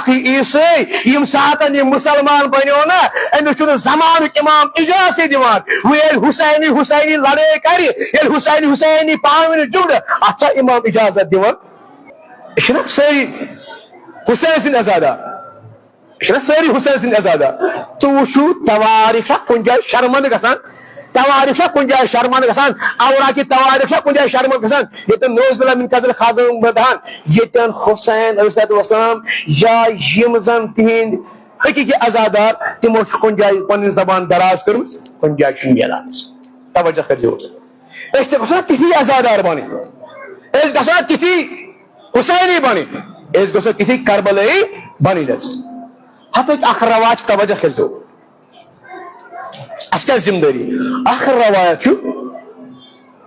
عیسائی یم ساتن یم مسلمان بنو نا امس زمانک امام اجازت دان وہ حسینی لڑائی کر حسینی پانونی جمڑ ات امام اجازت دان ساری حسین سند عزادہ ساری حسین سند عزادہ تو وچھو تواریخ کن جائے شرمند گژھان تواریخ کن جائے شرمند گژھان اوراقی تواریخ کن جائے شرمند گژھان یتن نوز بلا من قزل خادم بدان یتن حسین علیہ السلام یا یم زن تہند حقیقی عزادار تمو کن جائے پن زبان دراز کرمس کن جائے میلان توجہ کرو اس گھو تھی عزادار بن اس گھو تھی حسینی بن اس گھو تھی کربلائی بن ہتھ اخ رواج توجہ کرو اس کیا ذمہ داری اخر روایت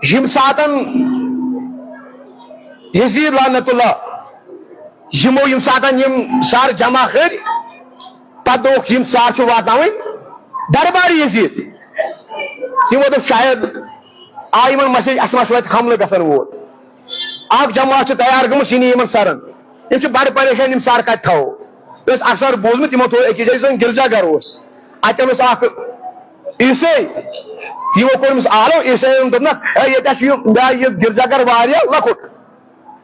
یم ساتن یزید لعنت اللہ یمو یم ساتن یم سار جمع کر پتہ یم سار واتن دربار یزید یمو دپ شاید آئی من مسیج اس ما حملہ گژھن وول اخ جماعت تیار گمس یہ یمن سرن یم بڑ پریشان یم سار کت تھو اس اکثر بوزمت تمو تھو اکی جائے گرجا گر اتن اخ عیسائی تمو کورمس آلو عیسائی دپنک یہ گرجا گر واریاہ لکٹ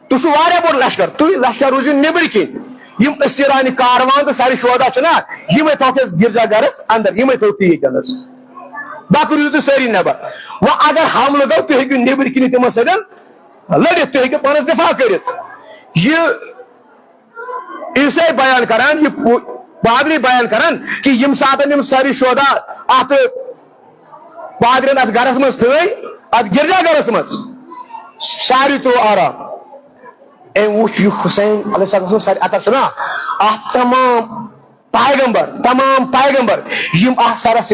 تہ بوڑ لشکر تھی لشکر روزو نبر کن یم اسیرانی کاروان تو ساری شودا چنا یم تھوک گرجا گرس اندر یم تھو تی اندر باقی روزو ساری نبر وہ اگر حملہ گو تھی ہیکو نبر کن تمو سۭتۍ لڑت تھی ہیکو پانس دفاع کرت یہ عیسائی بیان کران یہ پادری بیان کران کہ یم ساتن یم ساری شودا ات پادرین ات گرس مز تھے ات گرجا گرس مز ساری تو آرام ام وچ یہ حسین علیہ السلام ساری ات سنا ات تمام پیغمبر یم ات سرس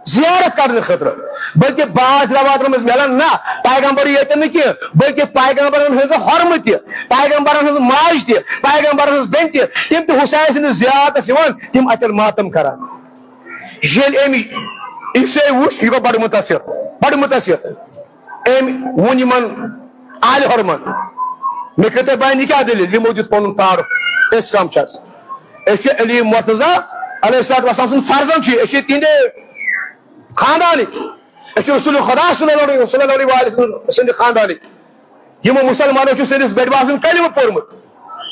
زیارت کرنے خاطر بلکہ بعض رواتن مز ملان نا پیغمبر یتن کی بلکہ پیغمبرن ہز حرم تہ پیغمبرن ہز ماج تہ پیغمبرن ہز بین تہ تم تہ حسین سند زیارت تم اتن ماتم کران یل ام عیسائی وچ یہ بڑ متاثر ام ون یمن آل حرمن مے کتے بیان کیا دلیل یہ موجود پن تعارف اس کام چھ اس علی مرتضی علیہ السلام سن فرزند چھ اس تہندے خاندانک رسول خدا صلی اللہ علیہ وسلم سند خاندانک یمو مسلمانوں سندس بڑباب سن کلمہ پورمت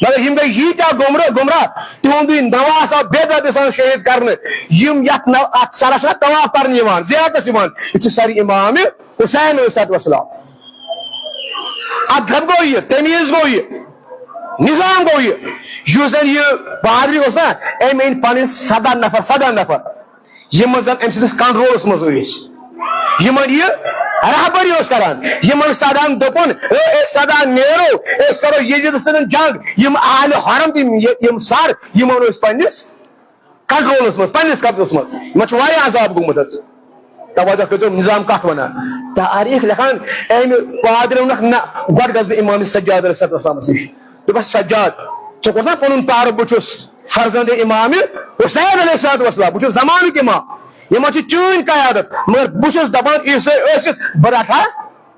مگر یم گئی ییتیا گمراہ تہند نواز آو بے دردی سان شہید کرنے یم یت سرس طواف کرنے زیارتس یہ ساری امام حسین علیہ السلام ادب گو یہ تمیز گو یہ نظام گو یہ زن یہ پادری اس نا ام ان پن 17 نفر یم زن ام سندس کنٹرولس مز یمن یہ رہبری کران یمن سدان دپن سدا نیرو اس کرو یزید سن جنگ یم آل حرم یم سار یمن اس پنس کنٹرولس مز پنس قبضس مز یمن واریاہ عذاب گومت توجہ کرو نظام کت ونان تاریخ لکھان ام پادری ونک نہ گۄڈٕ گژھٕ بہٕ امام سجاد علیہ السلام نش دپس سجاد ژےٚ کوٚر نا پنُن تعارف بہٕ چھُس فرزند امام حسین علیہ السلام بہٕ چھُس زمانُک امام یمن چٲنۍ قیادت مگر بہٕ چھُس دپان عیسائی ٲسِتھ بہٕ رٹہا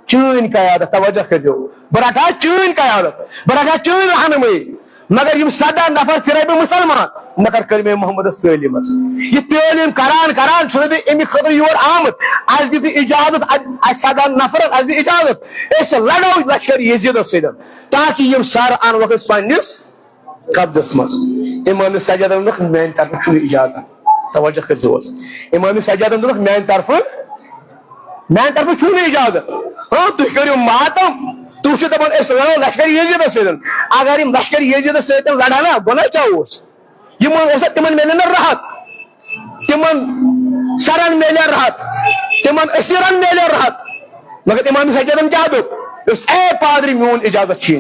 چٲنۍ قیادت توجہ کٔرزیو بہٕ رٹہا چٲنۍ قیادت بہٕ رٹہا چٲنۍ رہنمٲیی مگر یم 17 نفر پھرے بہٕ مسلمان مگر کر مے محمدس تعلیم یہ تعلیم کران چھُ بہٕ امیُک خٲطرٕ یور آمت اَسہِ دِتہٕ اجازت اَسہِ 17 نفرن اَسہِ دِ اجازت أسۍ لڑو لشکر یزیدس سۭتۍ تاکہ یم سر انوکھ أسۍ پننس قبضس مز امام سجاد ووٚنُکھ میانہِ طرفہٕ چھُنہٕ اجازت توجہ کرزیو امام سجاد ووٚنُکھ میانہِ طرفہٕ چھُنہٕ اجازت ہاں تُہۍ کٔرِو ماتم تُہۍ چھِو دپان أسۍ لڑو لشکر یزیدس سۭتۍ اگر یم لشکر یزیدس سۭتۍ لڑا نا گۄناہ کیاہ اوس تمن ملے نا راحت تمن سرن ملے راحت تمن اسیرن ملے راحت مگر امام سجادن کیا دوٚپ دوٚپُس اے پادری میون اجازت چھی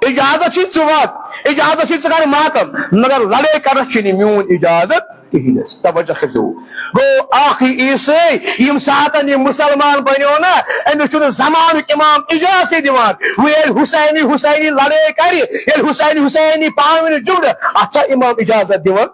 اجازت چھی ژٕ وات اجازت چھی ژٕ کر ماتم مگر لڑائی کرنس چھی میون اجازت کہینس توجہ کرزیو گو آخری عیسائی یم ساتن یم مسلمان بنو نا امس زمانک امام اجازت دان وہ حسینی لڑائی کر حسینی پانونی جمڑ ات امام اجازت دان